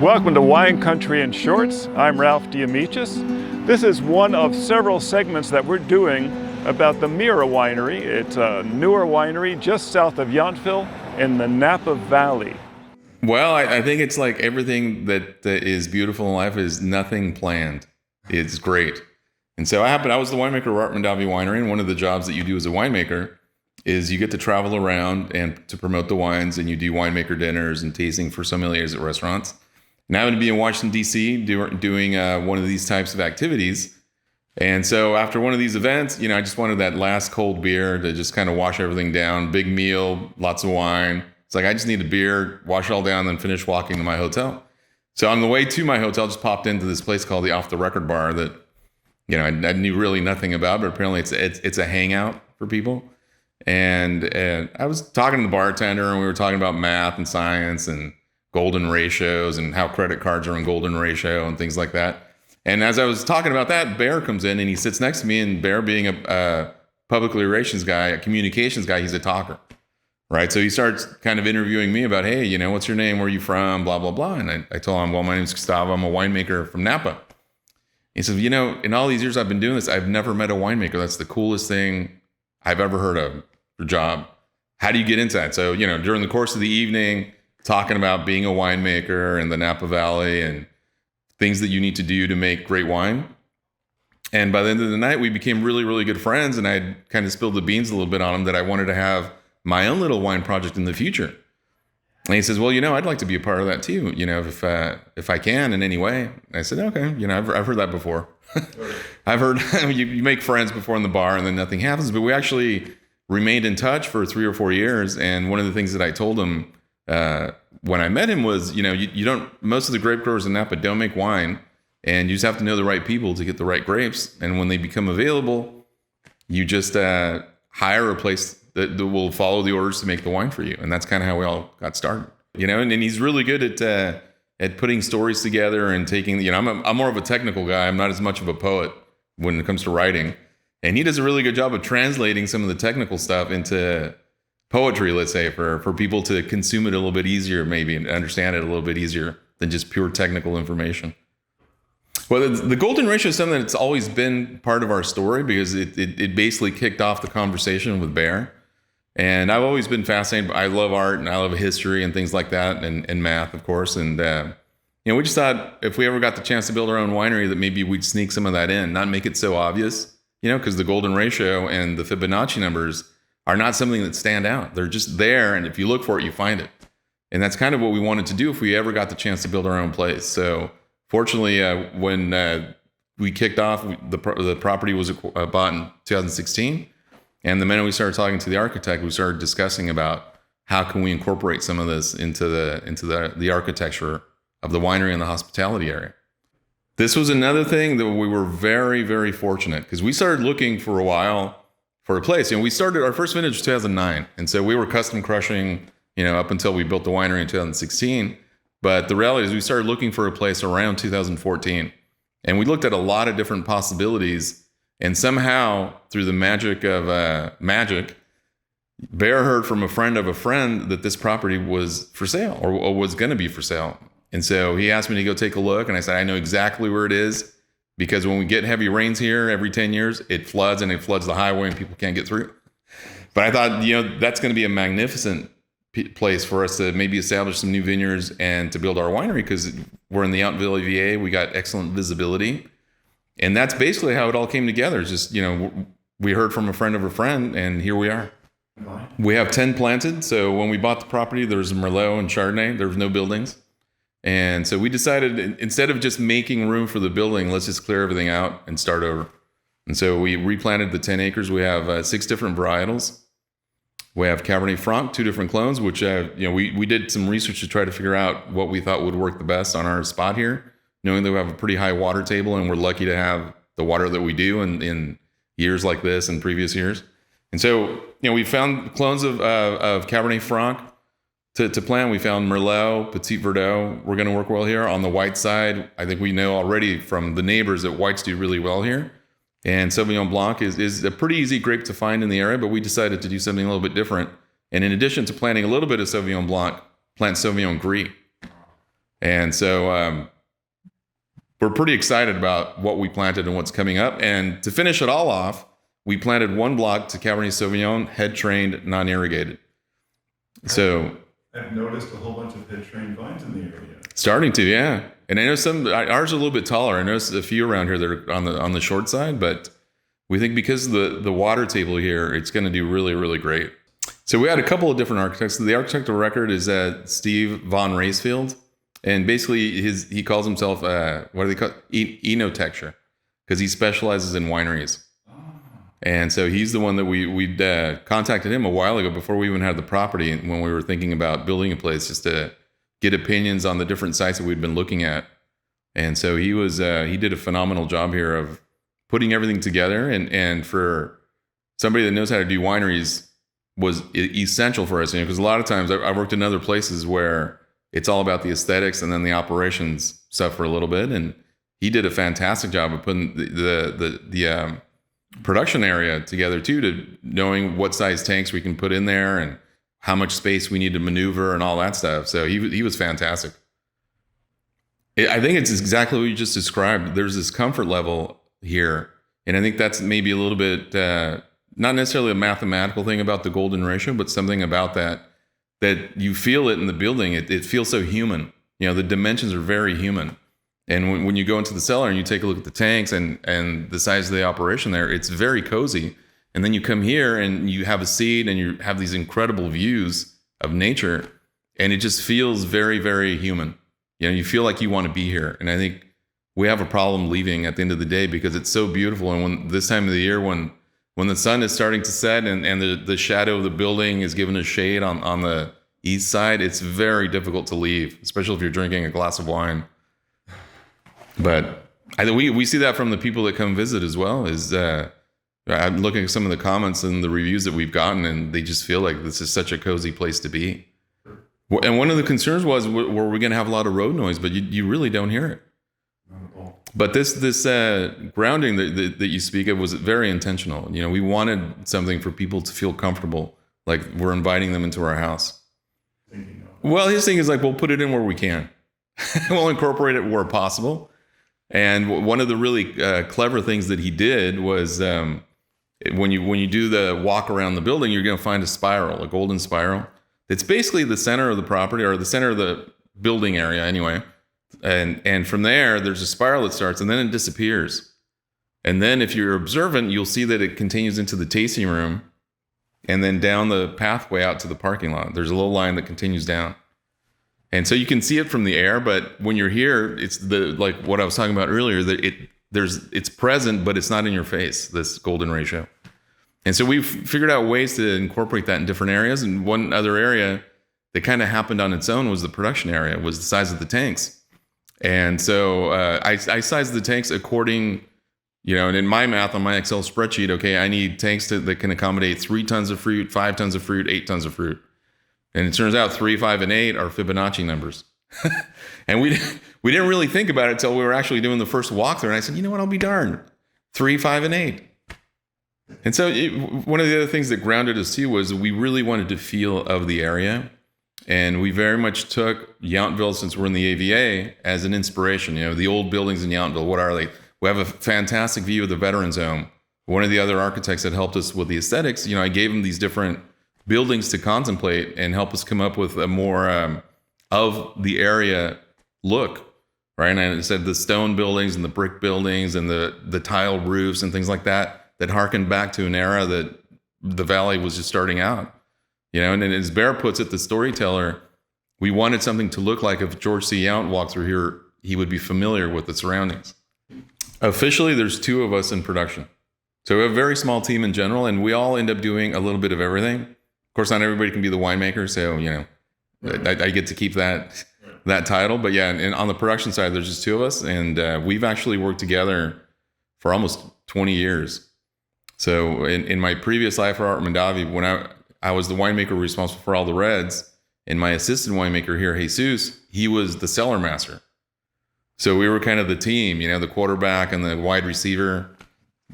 Welcome to Wine Country in Shorts. I'm Ralph DeAmicis. This is one of several segments that we're doing about the Mira Winery. It's a newer winery just south of Yountville in the Napa Valley. Well, I think it's like everything that is beautiful in life is nothing planned. It's great. And so I was the winemaker at Ralph Lahni DeAmicis Winery, and one of the jobs that you do as a winemaker is you get to travel around and to promote the wines, and you do winemaker dinners and tasting for sommeliers at restaurants. And I happened to be in Washington, D.C. doing one of these types of activities. And so after one of these events, I just wanted that last cold beer to just kind of wash everything down. Big meal, lots of wine. It's like, I just need a beer, wash it all down, then finish walking to my hotel. So on the way to my hotel, just popped into this place called the Off the Record Bar that, I knew really nothing about, but apparently it's a hangout for people. And I was talking to the bartender, and we were talking about math and science and golden ratios and how credit cards are in golden ratio and things like that. And as I was talking about that, Bear comes in and he sits next to me, and Bear, being a public relations guy, a communications guy, he's a talker, right? So he starts kind of interviewing me about, hey, what's your name? Where are you from? Blah, blah, blah. And I told him, well, my name's Gustavo. I'm a winemaker from Napa. He says, in all these years I've been doing this, I've never met a winemaker. That's the coolest thing I've ever heard of, your job. How do you get into that? So, during the course of the evening, talking about being a winemaker in the Napa Valley and things that you need to do to make great wine. And by the end of the night, we became really, really good friends. And I kind of spilled the beans a little bit on him that I wanted to have my own little wine project in the future. And he says, well, I'd like to be a part of that too, if I can in any way. And I said, okay, I've heard that before. I've heard you make friends before in the bar and then nothing happens. But we actually remained in touch for 3 or 4 years. And one of the things that I told him when I met him was, you don't, most of the grape growers in Napa don't make wine, and you just have to know the right people to get the right grapes. And when they become available, you just hire a place that will follow the orders to make the wine for you. And that's kind of how we all got started, and he's really good at putting stories together and taking, I'm more of a technical guy. I'm not as much of a poet when it comes to writing. And he does a really good job of translating some of the technical stuff into poetry, let's say, for people to consume it a little bit easier, maybe, and understand it a little bit easier than just pure technical information. Well, the golden ratio is something that's always been part of our story because it basically kicked off the conversation with Bear. And I've always been fascinated. I love art and I love history and things like that, and math, of course. And we just thought if we ever got the chance to build our own winery, that maybe we'd sneak some of that in, not make it so obvious, because the golden ratio and the Fibonacci numbers are not something that stand out. They're just there, and if you look for it, you find it. And that's kind of what we wanted to do if we ever got the chance to build our own place. So fortunately, when we kicked off, the property was bought in 2016. And the minute we started talking to the architect, we started discussing about how can we incorporate some of this into the architecture of the winery and the hospitality area. This was another thing that we were very, very fortunate, because we started looking for a while for a place. We started our first vintage in 2009. And so we were custom crushing, up until we built the winery in 2016. But the reality is we started looking for a place around 2014. And we looked at a lot of different possibilities. And somehow, through the magic of magic, Bear heard from a friend of a friend that this property was for sale or was going to be for sale. And so he asked me to go take a look. And I said, I know exactly where it is. Because when we get heavy rains here every 10 years, it floods the highway and people can't get through. But I thought, that's going to be a magnificent place for us to maybe establish some new vineyards and to build our winery, because we're in the Yountville, VA. We got excellent visibility. And that's basically how it all came together. It's just, we heard from a friend of a friend, and here we are. We have 10 planted. So when we bought the property, there was Merlot and Chardonnay. There was no buildings. And so we decided, instead of just making room for the building, let's just clear everything out and start over. And so we replanted the 10 acres. We have 6 different varietals. We have Cabernet Franc, 2 different clones, which, we did some research to try to figure out what we thought would work the best on our spot here, knowing that we have a pretty high water table, and we're lucky to have the water that we do in years like this and previous years. And so, we found clones of Cabernet Franc to plant. We found Merlot, Petit Verdot. We're going to work well here. On the white side, I think we know already from the neighbors that whites do really well here. And Sauvignon Blanc is a pretty easy grape to find in the area, but we decided to do something a little bit different. And in addition to planting a little bit of Sauvignon Blanc, plant Sauvignon Gris. And so we're pretty excited about what we planted and what's coming up. And to finish it all off, we planted one block to Cabernet Sauvignon, head trained, non-irrigated. So I've noticed a whole bunch of head trained vines in the area. Starting to, yeah. And I know ours are a little bit taller. I noticed a few around here that are on the short side, but we think because of the water table here, it's going to do really, really great. So we had a couple of different architects. The architect of record is Steve von Raesfield. And basically he calls himself, what do they call it? Enotecture, because he specializes in wineries. And so he's the one that we contacted him a while ago before we even had the property, when we were thinking about building a place, just to get opinions on the different sites that we'd been looking at. And so he did a phenomenal job here of putting everything together. And for somebody that knows how to do wineries was essential for us, because a lot of times I worked in other places where it's all about the aesthetics and then the operations stuff for a little bit. And he did a fantastic job of putting the production area together too, to knowing what size tanks we can put in there and how much space we need to maneuver and all that stuff. So he was fantastic. I think it's exactly what you just described. There's this comfort level here. And I think that's maybe a little bit, not necessarily a mathematical thing about the golden ratio, but something about that you feel it in the building. It feels so human. The dimensions are very human. And when you go into the cellar and you take a look at the tanks and the size of the operation there, it's very cozy. And then you come here and you have a seat and you have these incredible views of nature, and it just feels very, very human. You feel like you want to be here. And I think we have a problem leaving at the end of the day because it's so beautiful. And when this time of the year, when the sun is starting to set and the shadow of the building is giving a shade on the east side, it's very difficult to leave, especially if you're drinking a glass of wine. But we see that from the people that come visit as well. I'm looking at some of the comments and the reviews that we've gotten, and they just feel like this is such a cozy place to be. And one of the concerns was, were we going to have a lot of road noise? But you really don't hear it. Not at all. But this grounding that you speak of was very intentional. We wanted something for people to feel comfortable, like we're inviting them into our house. Well, his thing is like, we'll put it in where we can. We'll incorporate it where possible. And one of the really clever things that he did was when you do the walk around the building, you're going to find a golden spiral. It's basically the center of the property, or the center of the building area anyway. And from there, there's a spiral that starts and then it disappears. And then if you're observant, you'll see that it continues into the tasting room and then down the pathway out to the parking lot. There's a little line that continues down. And so you can see it from the air, but when you're here, it's like what I was talking about earlier, that it's present, but it's not in your face, this golden ratio. And so we've figured out ways to incorporate that in different areas. And one other area that kind of happened on its own was the production area, was the size of the tanks. And so I sized the tanks according, and in my math on my Excel spreadsheet, okay, I need tanks that can accommodate 3 tons of fruit, 5 tons of fruit, 8 tons of fruit. And it turns out 3, 5, and 8 are Fibonacci numbers. And we didn't really think about it until we were actually doing the first walkthrough. And I said, you know what, I'll be darned. 3, 5, and 8. And so one of the other things that grounded us too was we really wanted to feel of the area. And we very much took Yountville, since we're in the AVA, as an inspiration. The old buildings in Yountville, what are they? We have a fantastic view of the Veterans Home. One of the other architects that helped us with the aesthetics, I gave him these different buildings to contemplate and help us come up with a more of the area look, right? And I said the stone buildings and the brick buildings and the tile roofs and things like that harkened back to an era that the valley was just starting out. And then as Bear puts it, the storyteller, we wanted something to look like if George C. Yount walked through here, he would be familiar with the surroundings. Officially, there's 2 of us in production. So we have a very small team in general, and we all end up doing a little bit of everything. Of course, not everybody can be the winemaker, so, I get to keep that title. But yeah, and on the production side, there's just 2 of us, and we've actually worked together for almost 20 years. So in my previous life for Art Mondavi, when I was the winemaker responsible for all the reds, and my assistant winemaker here, Jesus, he was the cellar master. So we were kind of the team, the quarterback and the wide receiver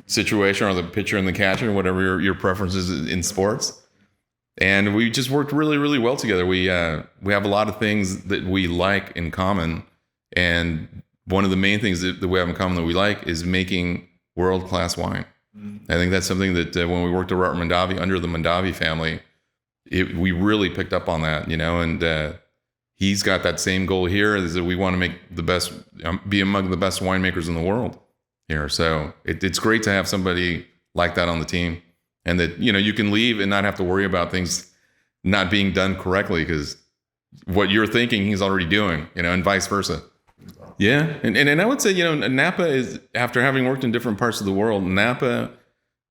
situation, or the pitcher and the catcher, whatever your preference is in sports. And we just worked really, really well together. We have a lot of things that we like in common. And one of the main things that we have in common that we like is making world-class wine. I think that's something that when we worked at Ralph Mondavi under the Mondavi family, we really picked up on that, and he's got that same goal here, is that we want to make the best, be among the best winemakers in the world here. So it's great to have somebody like that on the team, and that, you can leave and not have to worry about things not being done correctly, because what you're thinking, he's already doing, and vice versa. Yeah. And I would say, Napa is, after having worked in different parts of the world, Napa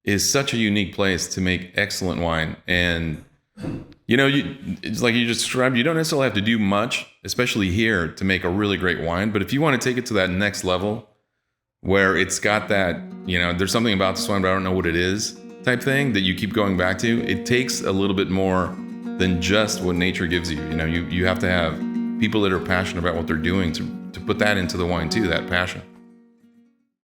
is such a unique place to make excellent wine. And, it's like you just described, you don't necessarily have to do much, especially here, to make a really great wine. But if you want to take it to that next level where it's got that, there's something about this wine, but I don't know what it is type thing that you keep going back to, it takes a little bit more than just what nature gives you. You have to have people that are passionate about what they're doing to put that into the wine too, that passion.